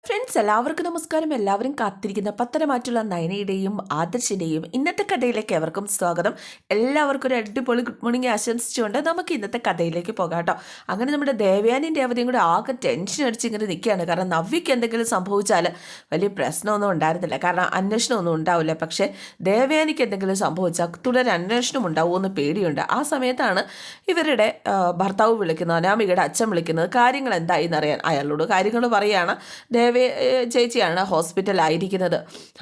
Friends എല്ലാവർക്കും നമസ്കാരം. എല്ലാവരും കാത്തിരിക്കുന്ന പത്തരമാറ്റുള്ള നയനയുടെയും ആദർശിൻ്റെയും ഇന്നത്തെ കഥയിലേക്ക് എവർക്കും സ്വാഗതം. എല്ലാവർക്കും ഒരു അടിപൊളി ഗുഡ് മോർണിംഗ് ആശംസിച്ചുകൊണ്ട് നമുക്ക് ഇന്നത്തെ കഥയിലേക്ക് പോകാം കേട്ടോ. അങ്ങനെ നമ്മുടെ ദേവയാനിൻ്റെ അവധിയും കൂടെ ആകെ ടെൻഷൻ അടിച്ച് ഇങ്ങനെ നിൽക്കുകയാണ്. കാരണം നവ്യയ്ക്ക് എന്തെങ്കിലും സംഭവിച്ചാൽ വലിയ പ്രശ്നമൊന്നും ഉണ്ടായിരുന്നില്ല, കാരണം അന്വേഷണമൊന്നും ഉണ്ടാവില്ല. പക്ഷേ ദേവയാനിക്ക് എന്തെങ്കിലും സംഭവിച്ചാൽ തുടരെ അന്വേഷണം ഉണ്ടാവുമെന്ന് പേടിയുണ്ട്. ആ സമയത്താണ് ഇവരുടെ ഭർത്താവ് വിളിക്കുന്നത്, അനാമികയുടെ അച്ഛൻ വിളിക്കുന്നത്. കാര്യങ്ങൾ എന്തായി എന്നറിയാൻ അയാളോട് കാര്യങ്ങൾ പറയുകയാണ്. ചേച്ചിയാണ് ഹോസ്പിറ്റലായിരിക്കുന്നത്.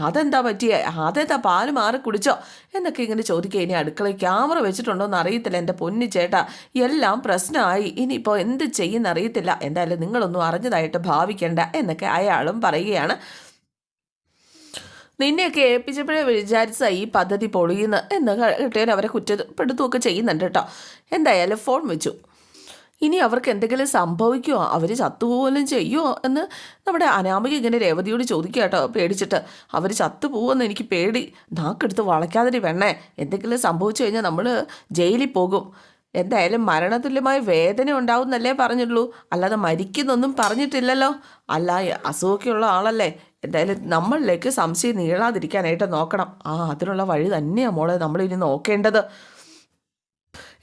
അതെന്താ പറ്റിയേ, അതെന്താ പാല് മാറി കുടിച്ചോ എന്നൊക്കെ ഇങ്ങനെ ചോദിക്കുക. ഇനി അടുക്കളയിൽ ക്യാമറ വെച്ചിട്ടുണ്ടോ എന്ന് അറിയത്തില്ല എൻ്റെ പൊന്നി ചേട്ടാ, എല്ലാം പ്രശ്നമായി, ഇനിയിപ്പോൾ എന്ത് ചെയ്യുന്നറിയത്തില്ല. എന്തായാലും നിങ്ങളൊന്നും അറിഞ്ഞതായിട്ട് ഭാവിക്കേണ്ട എന്നൊക്കെ അയാളും പറയുകയാണ്. നിന്നെയൊക്കെ ഏൽപ്പിച്ചപ്പോഴേ വിചാരിച്ച ഈ പദ്ധതി പൊളിയുന്ന എന്ന് കിട്ടിയാൽ അവരെ കുറ്റപ്പെടുത്തുകയൊക്കെ ചെയ്യുന്നുണ്ട് കേട്ടോ. എന്തായാലും ഫോൺ വെച്ചു. ഇനി അവർക്ക് എന്തെങ്കിലും സംഭവിക്കുമോ, അവർ ചത്തുപോലും ചെയ്യുമോ എന്ന് നമ്മുടെ അനാമിക ഇങ്ങനെ രേവതിയോട് ചോദിക്കുക കേട്ടോ. പേടിച്ചിട്ട് അവർ ചത്തുപോകുമെന്ന് എനിക്ക് പേടി, നാക്കെടുത്ത് വളയ്ക്കാതിരി പെണ്ണേ, എന്തെങ്കിലും സംഭവിച്ചു കഴിഞ്ഞാൽ നമ്മൾ ജയിലിൽ പോകും. എന്തായാലും മരണതുല്യമായ വേദന ഉണ്ടാവും എന്നല്ലേ പറഞ്ഞുള്ളൂ, അല്ലാതെ മരിക്കുന്നൊന്നും പറഞ്ഞിട്ടില്ലല്ലോ. അല്ല, അസുഖമൊക്കെയുള്ള ആളല്ലേ. എന്തായാലും നമ്മളിലേക്ക് സംശയം നീളാതിരിക്കാനായിട്ട് നോക്കണം. അതിനുള്ള വഴി തന്നെയാണ് മോളെ നമ്മളിനി നോക്കേണ്ടത്.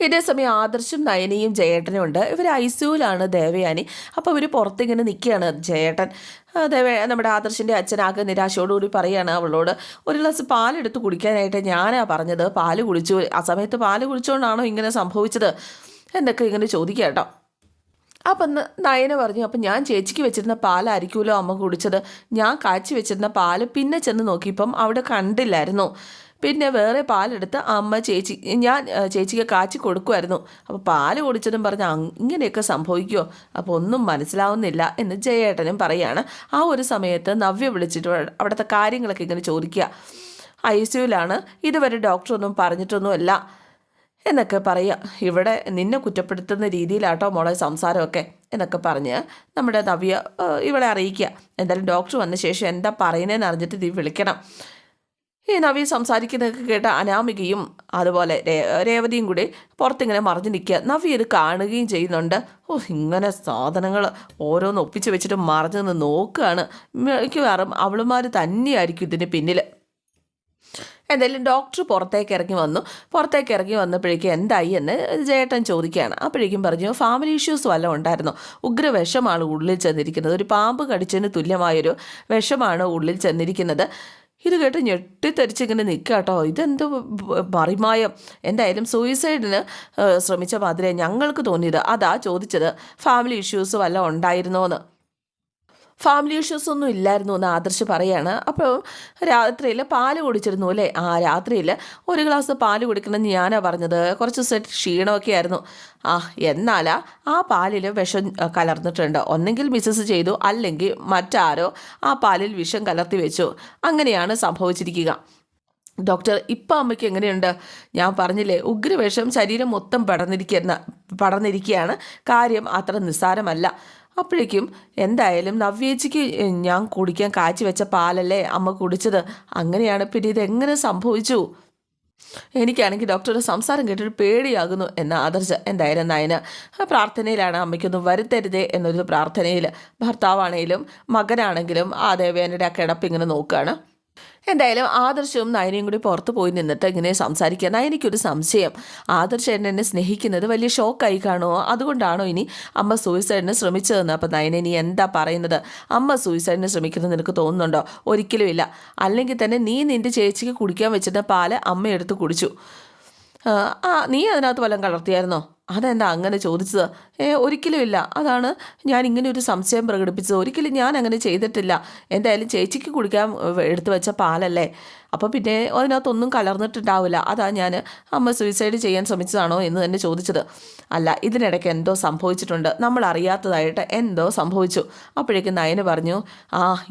ഇതേ സമയം ആദർശും നയനിയും ജയേട്ടനും ഉണ്ട്. ഇവർ ഐസിയുലാണ് ദേവയാനി. അപ്പോൾ ഇവർ പുറത്തിങ്ങനെ നിൽക്കുകയാണ്. ജയേട്ടൻ നമ്മുടെ ആദർശിൻ്റെ അച്ഛനാകെ നിരാശയോടുകൂടി പറയുകയാണ് അവളോട്, ഒരു ഗ്ലാസ് പാലെടുത്ത് കുടിക്കാനായിട്ട് ഞാനാ പറഞ്ഞത്, പാല് കുടിച്ചു, ആ സമയത്ത് പാല് കുടിച്ചുകൊണ്ടാണോ ഇങ്ങനെ സംഭവിച്ചത് എന്നൊക്കെ ഇങ്ങനെ ചോദിക്കുക കേട്ടോ. അപ്പം നയന പറഞ്ഞു, അപ്പം ഞാൻ ചേച്ചിക്ക് വെച്ചിരുന്ന പാലായിരിക്കുമല്ലോ അമ്മ കുടിച്ചത്, ഞാൻ കാച്ചി വെച്ചിരുന്ന പാല് പിന്നെ ചെന്ന് നോക്കിയപ്പം അവിടെ കണ്ടില്ലായിരുന്നു. പിന്നെ വേറെ പാലെടുത്ത് ഞാൻ ചേച്ചിക്ക് കാച്ചി കൊടുക്കുമായിരുന്നു. അപ്പോൾ പാല് കുടിച്ചതും പറഞ്ഞ് ഇങ്ങനെയൊക്കെ സംഭവിക്കുമോ, അപ്പോൾ ഒന്നും മനസ്സിലാവുന്നില്ല എന്ന് ജയേട്ടനും പറയുകയാണ്. ആ ഒരു സമയത്ത് നവ്യ വിളിച്ചിട്ട് അവിടുത്തെ കാര്യങ്ങളൊക്കെ ഇങ്ങനെ ചോദിക്കുക. ICUലാണ്, ഇതുവരെ ഡോക്ടറൊന്നും പറഞ്ഞിട്ടൊന്നുമല്ല എന്നൊക്കെ പറയുക. ഇവിടെ നിന്നെ കുറ്റപ്പെടുത്തുന്ന രീതിയിലാട്ടോ മോളെ സംസാരമൊക്കെ എന്നൊക്കെ പറഞ്ഞ് നമ്മുടെ നവ്യ ഇവളെ അറിയിക്കുക. എന്തായാലും ഡോക്ടർ വന്ന ശേഷം എന്താ പറയുന്നതെന്ന് അറിഞ്ഞിട്ട് നീ വിളിക്കണം. ഈ നവ്യ സംസാരിക്കുന്നതൊക്കെ കേട്ട അനാമികയും അതുപോലെ രേവതിയും കൂടി പുറത്തിങ്ങനെ മറിഞ്ഞു നിൽക്കുക. നവ്യ ഇത് കാണുകയും ചെയ്യുന്നുണ്ട്. ഇങ്ങനെ സാധനങ്ങൾ ഓരോന്ന് ഒപ്പിച്ച് വെച്ചിട്ട് മറിഞ്ഞു നിന്ന് നോക്കുകയാണ്. മിക്കവാറും അവളുമാർ തന്നെയായിരിക്കും ഇതിന് പിന്നിൽ. എന്തായാലും ഡോക്ടർ പുറത്തേക്ക് ഇറങ്ങി വന്നപ്പോഴേക്കും എന്തായി എന്ന് ജയേട്ടൻ ചോദിക്കുകയാണ്. അപ്പോഴേക്കും പറഞ്ഞു, ഫാമിലി ഇഷ്യൂസ് വല്ലതും ഉണ്ടായിരുന്നു, ഉഗ്രവിഷമാണ് ഉള്ളിൽ ചെന്നിരിക്കുന്നത്, ഒരു പാമ്പ് കടിച്ചതിന് തുല്യമായൊരു വിഷമാണ് ഉള്ളിൽ ചെന്നിരിക്കുന്നത്. ഇത് കേട്ട് ഞെട്ടിത്തെറിച്ചിങ്ങനെ നിൽക്കുക കേട്ടോ. ഇതെന്തോ മറിമായം. എന്തായാലും സൂയിസൈഡിന് ശ്രമിച്ച മാതിരി ഞങ്ങൾക്ക് തോന്നിയത്. അതാ ചോദിച്ചത്, ഫാമിലി ഇഷ്യൂസ് വല്ലതും ഉണ്ടായിരുന്നോന്ന്. ഫാമിലി ഇഷ്യൂസ് ഒന്നും ഇല്ലായിരുന്നു എന്ന് ആദർശ് പറയാണ്. അപ്പോൾ രാത്രിയിൽ പാല് കുടിച്ചിരുന്നു അല്ലേ? രാത്രിയിൽ ഒരു ഗ്ലാസ് പാല് കുടിക്കണമെന്ന് ഞാനാ പറഞ്ഞത്. കുറച്ച് ക്ഷീണമൊക്കെ ആയിരുന്നു. എന്നാലാ ആ പാലിൽ വിഷം കലർന്നിട്ടുണ്ട്. ഒന്നെങ്കിൽ മിസ്സസ് ചെയ്തു, അല്ലെങ്കിൽ മറ്റാരോ ആ പാലിൽ വിഷം കലർത്തി വെച്ചു. അങ്ങനെയാണ് സംഭവിച്ചിരിക്കുക. ഡോക്ടർ, ഇപ്പം അമ്മയ്ക്ക് എങ്ങനെയുണ്ട്? ഞാൻ പറഞ്ഞില്ലേ, ഉഗ്രവിഷം ശരീരം മൊത്തം പടർന്നിരിക്കുകയാണ്. കാര്യം അത്ര നിസ്സാരമല്ല. അപ്പോഴേക്കും എന്തായാലും നവ്യേച്ചിക്ക് ഞാൻ കുടിക്കാൻ കാച്ചി വെച്ച പാലല്ലേ അമ്മ കുടിച്ചത്, അങ്ങനെയാണ്. പിന്നെ ഇതെങ്ങനെ സംഭവിച്ചു? എനിക്കാണെങ്കിൽ ഡോക്ടറുടെ സംസാരം കേട്ടിട്ട് പേടിയാകുന്നു എന്ന ആദർശ്. എന്തായാലും നയന പ്രാർത്ഥനയിലാണ്, അമ്മയ്ക്കൊന്നും വരുത്തരുതേ എന്നൊരു പ്രാർത്ഥനയിൽ. ഭർത്താവാണെങ്കിലും മകനാണെങ്കിലും ആ ദേവയാനിയുടെ ആ കിടപ്പിങ്ങനെ നോക്കുകയാണ്. എന്തായാലും ആദർശവും നയനയും കൂടി പുറത്ത് പോയി നിന്നിട്ട് ഇങ്ങനെ സംസാരിക്കുക. നയനയ്ക്കൊരു സംശയം, ആദർശ് എന്നെ സ്നേഹിക്കുന്നത് വലിയ ഷോക്കായി കാണുമോ, അതുകൊണ്ടാണോ ഇനി അമ്മ സൂയിസൈഡിന് ശ്രമിച്ചതെന്ന്. അപ്പം നയന ഇനി എന്താ പറയുന്നത്? അമ്മ സൂയിസൈഡിന് ശ്രമിക്കുന്നത് നിനക്ക് തോന്നുന്നുണ്ടോ? ഒരിക്കലും ഇല്ല. അല്ലെങ്കിൽ തന്നെ നീ നിൻ്റെ ചേച്ചിക്ക് കുടിക്കാൻ വെച്ചിട്ട് പാല് അമ്മ എടുത്ത് കുടിച്ചു. നീ അതിനകത്ത് വല്ലതും കലർത്തിയായിരുന്നോ? അതെന്താ അങ്ങനെ ചോദിച്ചത്? ഒരിക്കലും ഇല്ല. അതാണ് ഞാൻ ഇങ്ങനെ ഒരു സംശയം പ്രകടിപ്പിച്ചത്. ഒരിക്കലും ഞാൻ അങ്ങനെ ചെയ്തിട്ടില്ല. എന്തായാലും ചേച്ചിക്ക് കുടിക്കാൻ എടുത്തു വെച്ച പാലല്ലേ, അപ്പോൾ പിന്നെ അതിനകത്തൊന്നും കലർന്നിട്ടുണ്ടാവില്ല. അതാ ഞാൻ അമ്മ സൂയിസൈഡ് ചെയ്യാൻ ശ്രമിച്ചതാണോ എന്ന് തന്നെ ചോദിച്ചത്. അല്ല, ഇതിനിടയ്ക്ക് എന്തോ സംഭവിച്ചിട്ടുണ്ട്, നമ്മൾ അറിയാത്തതായിട്ട് എന്തോ സംഭവിച്ചു. അപ്പോഴേക്കും നയന പറഞ്ഞു,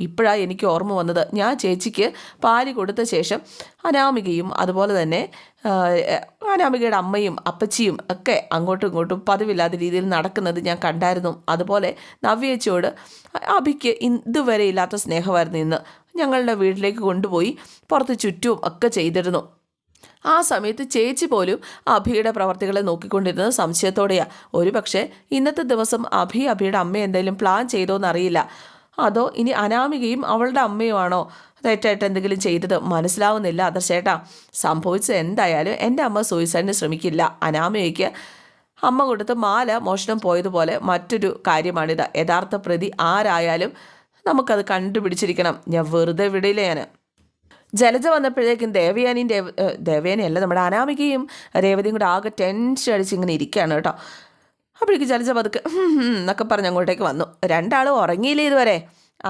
ഇപ്പോഴാണ് എനിക്ക് ഓർമ്മ വന്നത്. ഞാൻ ചേച്ചിക്ക് പാല് കൊടുത്ത ശേഷം അനാമികയും അതുപോലെ തന്നെ അനാമികയുടെ അമ്മയും അപ്പച്ചിയും ഒക്കെ അങ്ങോട്ടും ഇങ്ങോട്ടും പതിവില്ലാത്ത രീതിയിൽ നടക്കുന്നത് ഞാൻ കണ്ടായിരുന്നു. അതുപോലെ നവ്യേച്ചിയോട് അഭിക്ക് ഇതുവരെ ഇല്ലാത്ത സ്നേഹമായിരുന്നു. ഇന്ന് ഞങ്ങളുടെ വീട്ടിലേക്ക് കൊണ്ടുപോയി പുറത്ത് ചുറ്റും ഒക്കെ ചെയ്തിരുന്നു. ആ സമയത്ത് ചേച്ചി പോലും അഭിയുടെ പ്രവർത്തികളെ നോക്കിക്കൊണ്ടിരുന്നത് സംശയത്തോടെയാണ്. ഒരു പക്ഷേ ഇന്നത്തെ ദിവസം അഭിയുടെ അമ്മ എന്തെങ്കിലും പ്ലാൻ ചെയ്തോന്നറിയില്ല. അതോ ഇനി അനാമികയും അവളുടെ അമ്മയുമാണോ തെറ്റായിട്ട് എന്തെങ്കിലും ചെയ്തത്? മനസ്സിലാവുന്നില്ല ആദർശേട്ടാ. സംഭവിച്ചത് എന്തായാലും എൻ്റെ അമ്മ സൂയിസൈഡിന് ശ്രമിക്കില്ല. അനാമികയ്ക്ക് അമ്മ കൊടുത്ത് മാല മോഷണം പോയതുപോലെ മറ്റൊരു കാര്യമാണിത്. യഥാർത്ഥ പ്രതി ആരായാലും നമുക്കത് കണ്ടുപിടിച്ചിരിക്കണം. ഞാൻ വെറുതെ വിടില്ല. ഞാൻ ജലജ വന്നപ്പോഴേക്കും ദേവയാനിയല്ല, നമ്മുടെ അനാമികയും രേവതിയും കൂടെ ആകെ ടെൻഷൻ അടിച്ച് ഇങ്ങനെ ഇരിക്കുകയാണ് കേട്ടോ. അപ്പോഴേക്കും ജലജ പതുക്കെ എന്നൊക്കെ പറഞ്ഞ് അങ്ങോട്ടേക്ക് വന്നു. രണ്ടാളും ഉറങ്ങിയില്ലേ ഇതുവരെ?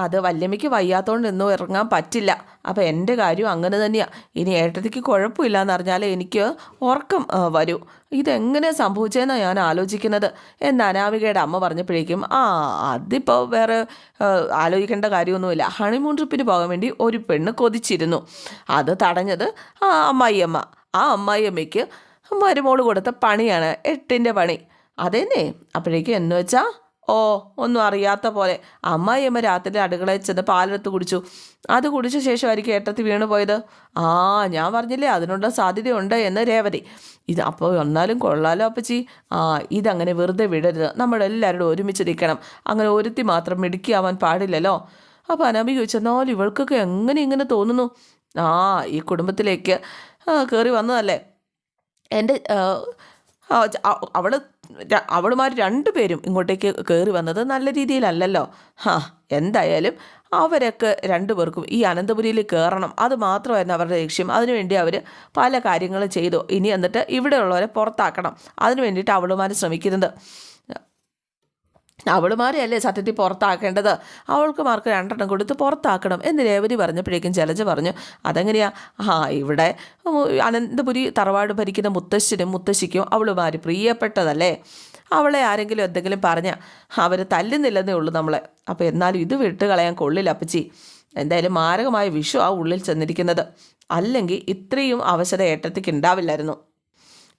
അത് വല്യമ്മയ്ക്ക് വയ്യാത്തതുകൊണ്ട് ഇന്നും ഇറങ്ങാൻ പറ്റില്ല. അപ്പോൾ എൻ്റെ കാര്യം അങ്ങനെ തന്നെയാണ്. ഇനി ഏട്ടത്തിക്ക് കുഴപ്പമില്ല എന്നറിഞ്ഞാലേ എനിക്ക് ഉറക്കം വരൂ. ഇതെങ്ങനെ സംഭവിച്ചതെന്നാണ് ഞാൻ ആലോചിക്കുന്നത് എന്ന് അനാമികയുടെ അമ്മ പറഞ്ഞപ്പോഴേക്കും അതിപ്പോൾ വേറെ ആലോചിക്കേണ്ട കാര്യമൊന്നുമില്ല. ഹണിമൂൺ ട്രിപ്പിന് പോകാൻ വേണ്ടി ഒരു പെണ്ണ് കൊതിച്ചിരുന്നു. അത് തടഞ്ഞത് അമ്മായിയമ്മ. ആ അമ്മായിയമ്മയ്ക്ക് മരുമോള് കൊടുത്ത പണിയാണ് 8ൻ്റെ പണി. അതെന്നെ. അപ്പോഴേക്കും എന്ന് വെച്ചാൽ ഒന്നും അറിയാത്ത പോലെ അമ്മായിയമ്മ രാത്രി അടുക്കളയിൽ ചെന്ന് പാലെടുത്ത് കുടിച്ചു. അത് കുടിച്ച ശേഷമായിരിക്കും ഏട്ടത്തി വീണു പോയത്. ഞാൻ പറഞ്ഞില്ലേ അതിനുള്ള സാധ്യതയുണ്ട് എന്ന് രേവതി. ഇത് അപ്പോൾ ഒന്നാലും കൊള്ളാലോ അപ്പച്ചി. ഇതങ്ങനെ വെറുതെ വിടരുത്. നമ്മളെല്ലാവരോടും ഒരുമിച്ച് നിൽക്കണം. അങ്ങനെ ഒരുത്തി മാത്രം മിടുക്കിയാവാൻ പാടില്ലല്ലോ. അപ്പോൾ അനാമിക ചോദിച്ചെന്നാൽ ഇവൾക്കൊക്കെ എങ്ങനെ ഇങ്ങനെ തോന്നുന്നു? ഈ കുടുംബത്തിലേക്ക് കയറി വന്നതല്ലേ. എൻ്റെ അവളുമാർ 2 പേരും ഇങ്ങോട്ടേക്ക് കയറി വന്നത് നല്ല രീതിയിലല്ലല്ലോ. എന്തായാലും അവരൊക്കെ 2 പേർക്കും ഈ അനന്തപുരിയിൽ കയറണം. അത് മാത്രമായിരുന്നു അവരുടെ ലക്ഷ്യം. അതിനുവേണ്ടി അവർ പല കാര്യങ്ങളും ചെയ്തു. ഇനി എന്നിട്ട് ഇവിടെയുള്ളവരെ പുറത്താക്കണം. അതിനു വേണ്ടിയിട്ട് അവളുമാർ ശ്രമിക്കുന്നത്. അവളുമാരെയല്ലേ സത്യത്തിൽ പുറത്താക്കേണ്ടത്. അവൾക്ക് മാർക്ക് 2 കൊടുത്ത് പുറത്താക്കണം എന്ന് രേവതി പറഞ്ഞപ്പോഴേക്കും ജലജ പറഞ്ഞു, അതെങ്ങനെയാ? ഇവിടെ അനന്തപുരി തറവാട് ഭരിക്കുന്ന മുത്തശ്ശനും മുത്തശ്ശിക്കും അവളുമാർ പ്രിയപ്പെട്ടതല്ലേ. അവളെ ആരെങ്കിലും എന്തെങ്കിലും പറഞ്ഞാൽ അവർ തല്ലുന്നില്ലെന്നേ ഉള്ളൂ നമ്മളെ. അപ്പോൾ എന്നാലും ഇത് വിട്ട് കളയാൻ കൊള്ളില്ല അപ്പച്ചി. എന്തായാലും മാരകമായ വിഷു ഉള്ളിൽ ചെന്നിരിക്കുന്നത്. അല്ലെങ്കിൽ ഇത്രയും അവശത ഏട്ടത്തിക്ക് ഉണ്ടാവില്ലായിരുന്നു.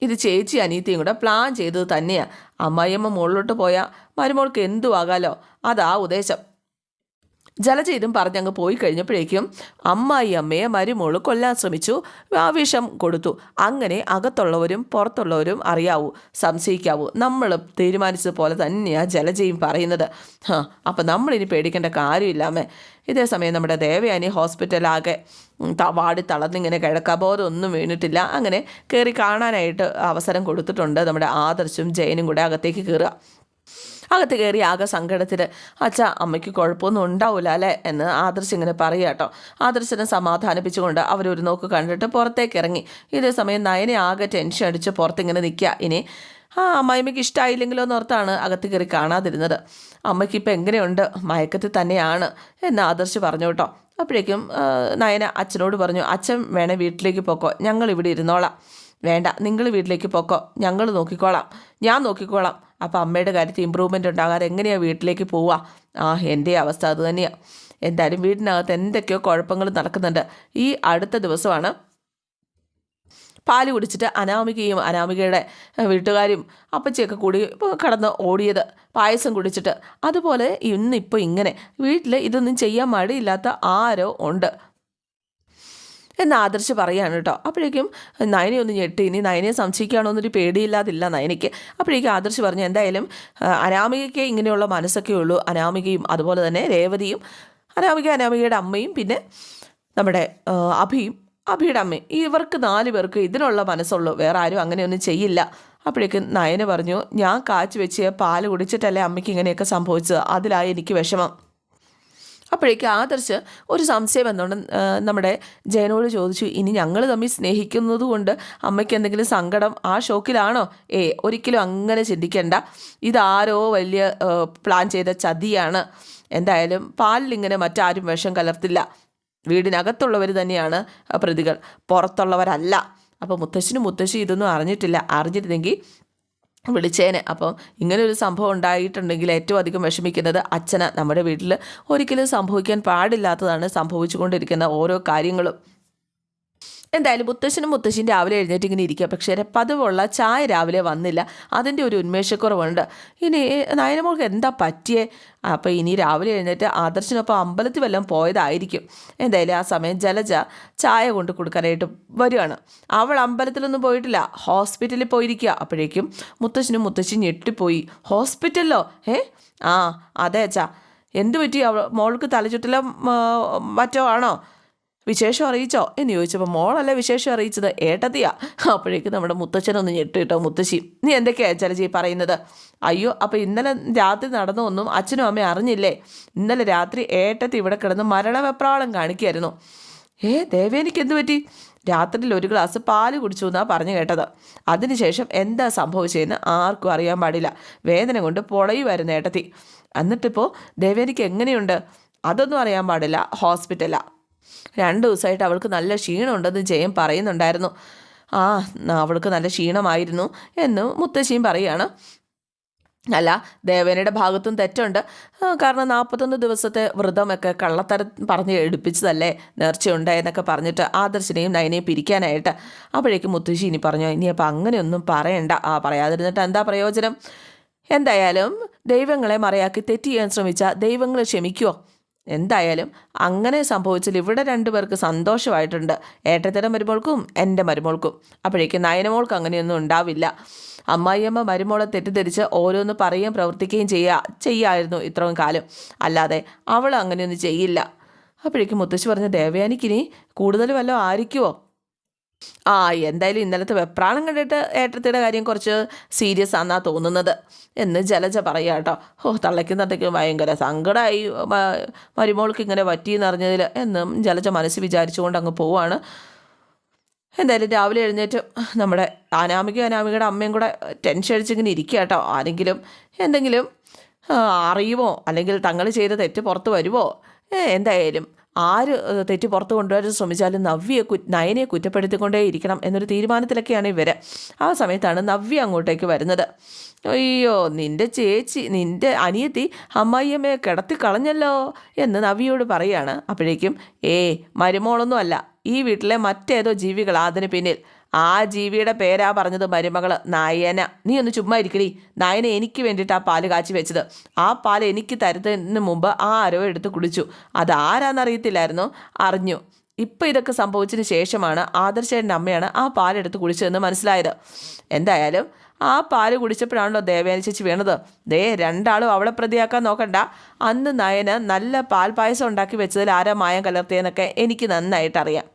ഇത് ചേച്ചി അനീത്തിയും കൂടെ പ്ലാൻ ചെയ്തത് തന്നെയാണ്. അമ്മായിയമ്മ മുകളിലോട്ട് പോയാൽ മരുമോൾക്ക് എന്തുവാകാലോ, അതാ ഉദ്ദേശം. ജലജ ഇതും പറഞ്ഞങ്ങ് പോയി കഴിഞ്ഞപ്പോഴേക്കും അമ്മായിയമ്മയെ മരുമോള് കൊല്ലാൻ ശ്രമിച്ചു. വിഷം കൊടുത്തു. അങ്ങനെ അകത്തുള്ളവരും പുറത്തുള്ളവരും അറിയാവൂ, സംശയിക്കാവൂ. നമ്മൾ തീരുമാനിച്ചതുപോലെ തന്നെയാണ് ജലജയും പറയുന്നത്. അപ്പം നമ്മളിനി പേടിക്കേണ്ട കാര്യമില്ലാമേ. ഇതേസമയം നമ്മുടെ ദേവയാനി ഹോസ്പിറ്റലാകെ വാടി തളർന്നിങ്ങനെ കിടക്കാബോധമൊന്നും വീണിട്ടില്ല. അങ്ങനെ കയറി കാണാനായിട്ട് അവസരം കൊടുത്തിട്ടുണ്ട്. നമ്മുടെ ആദർശും ജയനും കൂടെ അകത്തേക്ക് കയറുക. അകത്ത് കയറി ആകെ സങ്കടത്തിൽ, അച്ഛാ അമ്മയ്ക്ക് കുഴപ്പമൊന്നും ഉണ്ടാവില്ല അല്ലേ എന്ന് ആദർശ് ഇങ്ങനെ പറയുക കേട്ടോ. ആദർശിനെ സമാധാനിപ്പിച്ചുകൊണ്ട് അവരൊരു നോക്ക് കണ്ടിട്ട് പുറത്തേക്ക് ഇറങ്ങി. ഇതേസമയം നയനെ ആകെ ടെൻഷൻ അടിച്ച് പുറത്തിങ്ങനെ നിൽക്കുക. ഇനി അമ്മായിമ്മയ്ക്ക് ഇഷ്ടമായില്ലെങ്കിലോ എന്നോർത്താണ് അകത്ത് കയറി കാണാതിരുന്നത്. അമ്മയ്ക്ക് ഇപ്പം എങ്ങനെയുണ്ട്? മയക്കത്തിൽ തന്നെയാണ് എന്ന് ആദർശ് പറഞ്ഞു കേട്ടോ. അപ്പോഴേക്കും നയന അച്ഛനോട് പറഞ്ഞു, അച്ഛൻ വേണേ വീട്ടിലേക്ക് പോക്കോ, ഞങ്ങൾ ഇവിടെ ഇരുന്നോളാം. വേണ്ട, നിങ്ങൾ വീട്ടിലേക്ക് പോക്കോ, ഞങ്ങൾ നോക്കിക്കോളാം, ഞാൻ നോക്കിക്കോളാം. അപ്പോൾ അമ്മയുടെ കാര്യത്തിൽ ഇമ്പ്രൂവ്മെൻ്റ് ഉണ്ടാകാതെ എങ്ങനെയാണ് വീട്ടിലേക്ക് പോവുക? എൻ്റെ അവസ്ഥ അത് തന്നെയാണ്. എന്തായാലും വീടിനകത്ത് എന്തൊക്കെയോ കുഴപ്പങ്ങൾ നടക്കുന്നുണ്ട്. ഈ അടുത്ത ദിവസമാണ് പാല് കുടിച്ചിട്ട് അനാമികയും അനാമികയുടെ വീട്ടുകാരും അപ്പച്ചിയൊക്കെ കൂടി കടന്ന് ഓടിയത്, പായസം കുടിച്ചിട്ട്. അതുപോലെ ഇന്നിപ്പോൾ ഇങ്ങനെ വീട്ടിൽ ഇതൊന്നും ചെയ്യാൻ മടിയില്ലാത്ത ആരോ ഉണ്ട് എന്ന് ആദർശ് പറയാണ് കേട്ടോ. അപ്പോഴേക്കും നയനെ ഒന്ന് ഞെട്ടി. ഇനി നയനെ സംശയിക്കുകയാണോ എന്നൊരു പേടിയില്ലാതില്ല നയനയ്ക്ക്. അപ്പോഴേക്കും ആദർശ് പറഞ്ഞു, എന്തായാലും അനാമികയ്ക്ക് ഇങ്ങനെയുള്ള മനസ്സൊക്കെ ഉള്ളൂ. അനാമികയും അതുപോലെ തന്നെ രേവതിയും അനാമികയുടെ അമ്മയും പിന്നെ നമ്മുടെ അഭിയുടെ അമ്മയും, ഇവർക്ക് 4 പേർക്ക് ഇതിനുള്ള മനസ്സുള്ളൂ. വേറെ ആരും അങ്ങനെയൊന്നും ചെയ്യില്ല. അപ്പോഴേക്കും നയന പറഞ്ഞു, ഞാൻ കാച്ചി വെച്ച് പാല് കുടിച്ചിട്ടല്ലേ അമ്മയ്ക്ക് ഇങ്ങനെയൊക്കെ സംഭവിച്ചത്, അതിലായി എനിക്ക് വിഷമം. അപ്പോഴേക്കും ആദർശ് ഒരു സംശയം എന്നുകൊണ്ട് നമ്മുടെ ജയനോട് ചോദിച്ചു, ഇനി ഞങ്ങൾ തമ്മിൽ സ്നേഹിക്കുന്നത് കൊണ്ട് അമ്മയ്ക്ക് എന്തെങ്കിലും സങ്കടം, ആ ഷോക്കിലാണോ? ഒരിക്കലും അങ്ങനെ ചിന്തിക്കേണ്ട. ഇതാരോ വലിയ പ്ലാൻ ചെയ്ത ചതിയാണ്. എന്തായാലും പാലിലിങ്ങനെ മറ്റാരും വിഷം കലർത്തില്ല. വീടിനകത്തുള്ളവർ തന്നെയാണ് പ്രതികൾ, പുറത്തുള്ളവരല്ല. അപ്പോൾ മുത്തശ്ശി ഇതൊന്നും അറിഞ്ഞിരുന്നെങ്കിൽ വിളിച്ചേനെ. അപ്പം ഇങ്ങനൊരു സംഭവം ഉണ്ടായിട്ടുണ്ടെങ്കിൽ ഏറ്റവും അധികം വിഷമിക്കുന്നത് അച്ഛന്. നമ്മുടെ വീട്ടിൽ ഒരിക്കലും സംഭവിക്കാൻ പാടില്ലാത്തതാണ് സംഭവിച്ചുകൊണ്ടിരിക്കുന്ന ഓരോ കാര്യങ്ങളും. എന്തായാലും മുത്തശ്ശിയും രാവിലെ എഴുന്നേറ്റ് ഇങ്ങനെ ഇരിക്കുക. പക്ഷേ പതിവുള്ള ചായ രാവിലെ വന്നില്ല. അതിൻ്റെ ഒരു ഉന്മേഷക്കുറവുണ്ട്. ഇനി നയനമോൾക്ക് എന്താ പറ്റിയേ? അപ്പോൾ ഇനി രാവിലെ എഴുന്നേറ്റ് ആദർശിനൊപ്പം അമ്പലത്തിൽ വല്ലതും പോയതായിരിക്കും. എന്തായാലും ആ സമയം ജലജ ചായ കൊണ്ട് കൊടുക്കാനായിട്ട് വരികയാണ്. അവൾ അമ്പലത്തിലൊന്നും പോയിട്ടില്ല, ഹോസ്പിറ്റലിൽ പോയിരിക്കുക. അപ്പോഴേക്കും മുത്തശ്ശി ഞെട്ടിപ്പോയി. ഹോസ്പിറ്റലിലോ? അതെ അച്ഛാ, എന്ത് പറ്റി? മോൾക്ക് തലചുറ്റലും മറ്റോ ആണോ? വിശേഷം അറിയിച്ചോ എന്ന് ചോദിച്ചപ്പോൾ മോളല്ല വിശേഷം അറിയിച്ചത്, ഏട്ടത്തിയാ. അപ്പോഴേക്കും നമ്മുടെ മുത്തച്ഛനൊന്ന് ഞെട്ടിട്ടോ. മുത്തശ്ശി, നീ എന്തൊക്കെയാണ് ജലജി പറയുന്നത്? അയ്യോ, അപ്പോൾ ഇന്നലെ രാത്രി നടന്നൊന്നും അച്ഛനും അമ്മയും അറിഞ്ഞില്ലേ? ഇന്നലെ രാത്രി ഏട്ടത്തി ഇവിടെ കിടന്ന് മരണവെപ്രാളം കാണിക്കുകയായിരുന്നു. ദേവേനിക്ക് എന്ത് പറ്റി? രാത്രിയിൽ ഒരു ഗ്ലാസ് പാല് കുടിച്ചു എന്നാണ് പറഞ്ഞു കേട്ടത്. അതിനുശേഷം എന്താ സംഭവിച്ചതെന്ന് ആർക്കും അറിയാൻ പാടില്ല. വേദന കൊണ്ട് പൊളയുമായിരുന്നു ഏട്ടത്തി. എന്നിട്ടിപ്പോൾ ദേവേനിക്ക് എങ്ങനെയുണ്ട്? അതൊന്നും അറിയാൻ പാടില്ല, ഹോസ്പിറ്റലാണ്. 2 ദിവസമായിട്ട് അവൾക്ക് നല്ല ക്ഷീണമുണ്ടെന്ന് ജയൻ പറയുന്നുണ്ടായിരുന്നു. അവൾക്ക് നല്ല ക്ഷീണമായിരുന്നു എന്ന് മുത്തശ്ശിയും പറയുകയാണ്. അല്ല, ദേവേനയുടെ ഭാഗത്തും തെറ്റുണ്ട്. കാരണം 41 ദിവസത്തെ വ്രതമൊക്കെ കള്ളത്തരം പറഞ്ഞ് എടുപ്പിച്ചതല്ലേ, നേർച്ചയുണ്ടായെന്നൊക്കെ പറഞ്ഞിട്ട് ആദർശിനെയും നയനെയും പിരിക്കാനായിട്ട്. അപ്പോഴേക്കും മുത്തശ്ശി ഇനി പറഞ്ഞു, ഇനിയപ്പോൾ അങ്ങനെയൊന്നും പറയണ്ട. പറയാതിരുന്നിട്ട് എന്താ പ്രയോജനം? എന്തായാലും ദൈവങ്ങളെ മറയാക്കി തെറ്റ് ചെയ്യാൻ ശ്രമിച്ചാൽ ദൈവങ്ങൾ ക്ഷമിക്കുമോ? എന്തായാലും അങ്ങനെ സംഭവിച്ചാൽ ഇവിടെ 2 പേർക്ക് സന്തോഷമായിട്ടുണ്ട്, ഏട്ടത്തിയുടെ മരുമോൾക്കും എൻ്റെ മരുമോൾക്കും. അപ്പോഴേക്കും നയനമോൾക്ക് അങ്ങനെയൊന്നും ഉണ്ടാവില്ല. അമ്മായിയമ്മ മരുമോളെ തെറ്റിദ്ധരിച്ച് ഓരോന്ന് പറയുകയും പ്രവർത്തിക്കുകയും ചെയ്യായിരുന്നു ഇത്രയും കാലം, അല്ലാതെ അവൾ അങ്ങനെയൊന്നും ചെയ്യില്ല. അപ്പോഴേക്കും മുത്തശ്ശി പറഞ്ഞു, ദേവയാനിക്കിനി കൂടുതൽ വല്ലതും ആയിരിക്കുമോ? എന്തായാലും ഇന്നലത്തെ വെപ്രാളം കണ്ടിട്ട് ഏട്ടത്തിയുടെ കാര്യം കുറച്ച് സീരിയസ് ആണെന്നാ തോന്നുന്നത് എന്ന് ജലജ പറയാം കേട്ടോ. തള്ളയ്ക്കും ഭയങ്കര സങ്കടമായി മരുമോൾക്ക് ഇങ്ങനെ പറ്റിയെന്ന് അറിഞ്ഞതിൽ എന്നും ജലജ മനസ്സ് വിചാരിച്ചുകൊണ്ട് അങ്ങ് പോവാണ്. എന്തായാലും രാവിലെ എഴുന്നേറ്റ് നമ്മുടെ അനാമികയുടെ അമ്മയും കൂടെ ടെൻഷൻ അടിച്ചിങ്ങനെ ഇരിക്കുക കേട്ടോ. ആരെങ്കിലും എന്തെങ്കിലും അറിയുമോ, അല്ലെങ്കിൽ തങ്ങൾ ചെയ്ത തെറ്റ് പുറത്ത് വരുമോ? എന്തായാലും ആര് തെറ്റ് പുറത്ത് കൊണ്ടുവരാൻ ശ്രമിച്ചാലും നയനെ കുറ്റപ്പെടുത്തിക്കൊണ്ടേ ഇരിക്കണം എന്നൊരു തീരുമാനത്തിലൊക്കെയാണ് ഇവർ. ആ സമയത്താണ് നവ്യ അങ്ങോട്ടേക്ക് വരുന്നത്. അയ്യോ, നിൻ്റെ അനിയത്തി അമ്മായിയമ്മയെ കിടത്തി കളഞ്ഞല്ലോ എന്ന് നവ്യയോട് പറയുകയാണ്. അപ്പോഴേക്കും മരുമോളൊന്നും അല്ല, ഈ വീട്ടിലെ മറ്റേതോ ജീവികളാ അതിന് പിന്നിൽ. ആ ജീവിയുടെ പേരാ പറഞ്ഞത് മരുമകൾ നയന. നീ ഒന്ന് ചുമ്മാ ഇരിക്കടി. നയന എനിക്ക് വേണ്ടിയിട്ട് ആ പാല് കാച്ചി വെച്ചത്. ആ പാല് എനിക്ക് തരുന്നതിന് മുമ്പ് ആരോ എടുത്ത് കുടിച്ചു. അതാരാന്നറിയത്തില്ലായിരുന്നു, അറിഞ്ഞു. ഇപ്പം ഇതൊക്കെ സംഭവിച്ചതിന് ശേഷമാണ് ആദർശേട്ടൻ്റെ അമ്മയാണ് ആ പാലെടുത്ത് കുടിച്ചതെന്ന് മനസ്സിലായത്. എന്തായാലും ആ പാല് കുടിച്ചപ്പോഴാണല്ലോ ദേവയാനി ചേച്ചി വീണത്. 2 അവളെ പ്രതിയാക്കാൻ നോക്കണ്ട. അന്ന് നയന നല്ല പാൽ പായസം ഉണ്ടാക്കി വെച്ചതിൽ ആരാ മായം കലർത്തിയെന്നൊക്കെ എനിക്ക് നന്നായിട്ടറിയാം.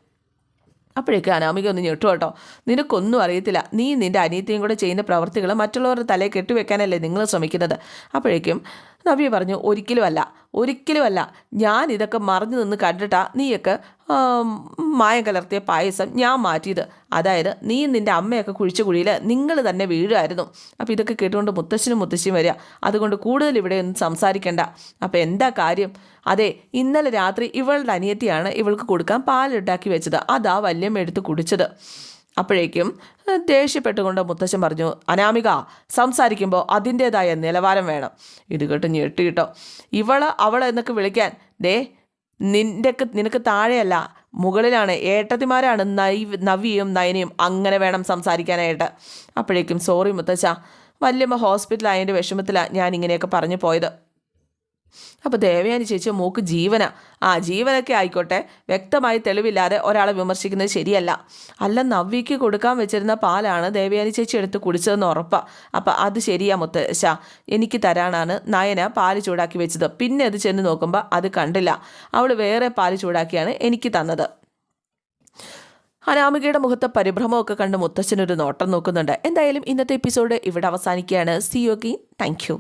അപ്പോഴേക്കും അനാമിക ഒന്ന് ഞെട്ടു കേട്ടോ. നിനക്കൊന്നും അറിയത്തില്ല. നീ നിൻ്റെ അനിയത്തിയും കൂടെ ചെയ്യുന്ന പ്രവർത്തികൾ മറ്റുള്ളവരുടെ തലയിൽ കെട്ടിവെക്കാനല്ലേ നിങ്ങൾ ശ്രമിക്കുന്നത്. അപ്പോഴേക്കും നവ്യ പറഞ്ഞു, ഒരിക്കലുമല്ല. ഞാൻ ഇതൊക്കെ മറിഞ്ഞു നിന്ന് കണ്ടിട്ടാ നീയൊക്കെ മായം കലർത്തിയ പായസം ഞാൻ മാറ്റിയത്. അതായത് നീ നിൻ്റെ അമ്മയൊക്കെ കുഴിച്ച കുഴിയിൽ നിങ്ങൾ തന്നെ വീഴുമായിരുന്നു. അപ്പോൾ ഇതൊക്കെ കേട്ടുകൊണ്ട് മുത്തശ്ശിയും വരിക. അതുകൊണ്ട് കൂടുതൽ ഇവിടെ ഒന്നും സംസാരിക്കേണ്ട. അപ്പോൾ എന്താ കാര്യം? അതെ, ഇന്നലെ രാത്രി ഇവളുടെ അനിയത്തിയാണ് ഇവൾക്ക് കൊടുക്കാൻ പാലുണ്ടാക്കി വെച്ചത്. അതാ വല്യമ്മ എടുത്ത് കുടിച്ചത്. അപ്പോഴേക്കും ദേഷ്യപ്പെട്ടുകൊണ്ട് മുത്തശ്ശൻ പറഞ്ഞു, അനാമിക, സംസാരിക്കുമ്പോൾ അതിൻ്റേതായ നിലവാരം വേണം. ഇത് കേട്ട് ഞെട്ടി കേട്ടോ. അവളെ എന്നൊക്കെ വിളിക്കാൻ നിനക്ക് താഴെയല്ല, മുകളിലാണ്. ഏട്ടത്തിമാരാണ് നവിയും നയനയും. അങ്ങനെ വേണം സംസാരിക്കാനായിട്ട്. അപ്പോഴേക്കും സോറി മുത്തശ്ശ, വല്യമ്മ ഹോസ്പിറ്റലായതിൻ്റെ വിഷമത്തിലാണ് ഞാൻ ഇങ്ങനെയൊക്കെ പറഞ്ഞു പോയത്. അപ്പോൾ ദേവയാനി ചേച്ചി മൂക്ക് ജീവനൊക്കെ ആയിക്കോട്ടെ, വ്യക്തമായി തെളിവില്ലാതെ ഒരാളെ വിമർശിക്കുന്നത് ശരിയല്ല. അല്ല, നവ്യയ്ക്ക് കൊടുക്കാൻ വെച്ചിരുന്ന പാലാണ് ദേവയാനി ചേച്ചി എടുത്ത് കുടിച്ചതെന്ന് ഉറപ്പാണ്. അപ്പം അത് ശരിയാ മുത്തശ്ശ, എനിക്ക് തരാനാണ് നയന പാല് ചൂടാക്കി വെച്ചത്. പിന്നെ അത് ചെന്ന് നോക്കുമ്പോൾ അത് കണ്ടില്ല. അവൾ വേറെ പാല് ചൂടാക്കിയാണ് എനിക്ക് തന്നത്. അനാമികയുടെ മുഖത്തെ പരിഭ്രമമൊക്കെ കണ്ട് മുത്തശ്ശനൊരു നോട്ടം നോക്കുന്നുണ്ട്. എന്തായാലും ഇന്നത്തെ എപ്പിസോഡ് ഇവിടെ അവസാനിക്കുകയാണ്. C you again. Thank you.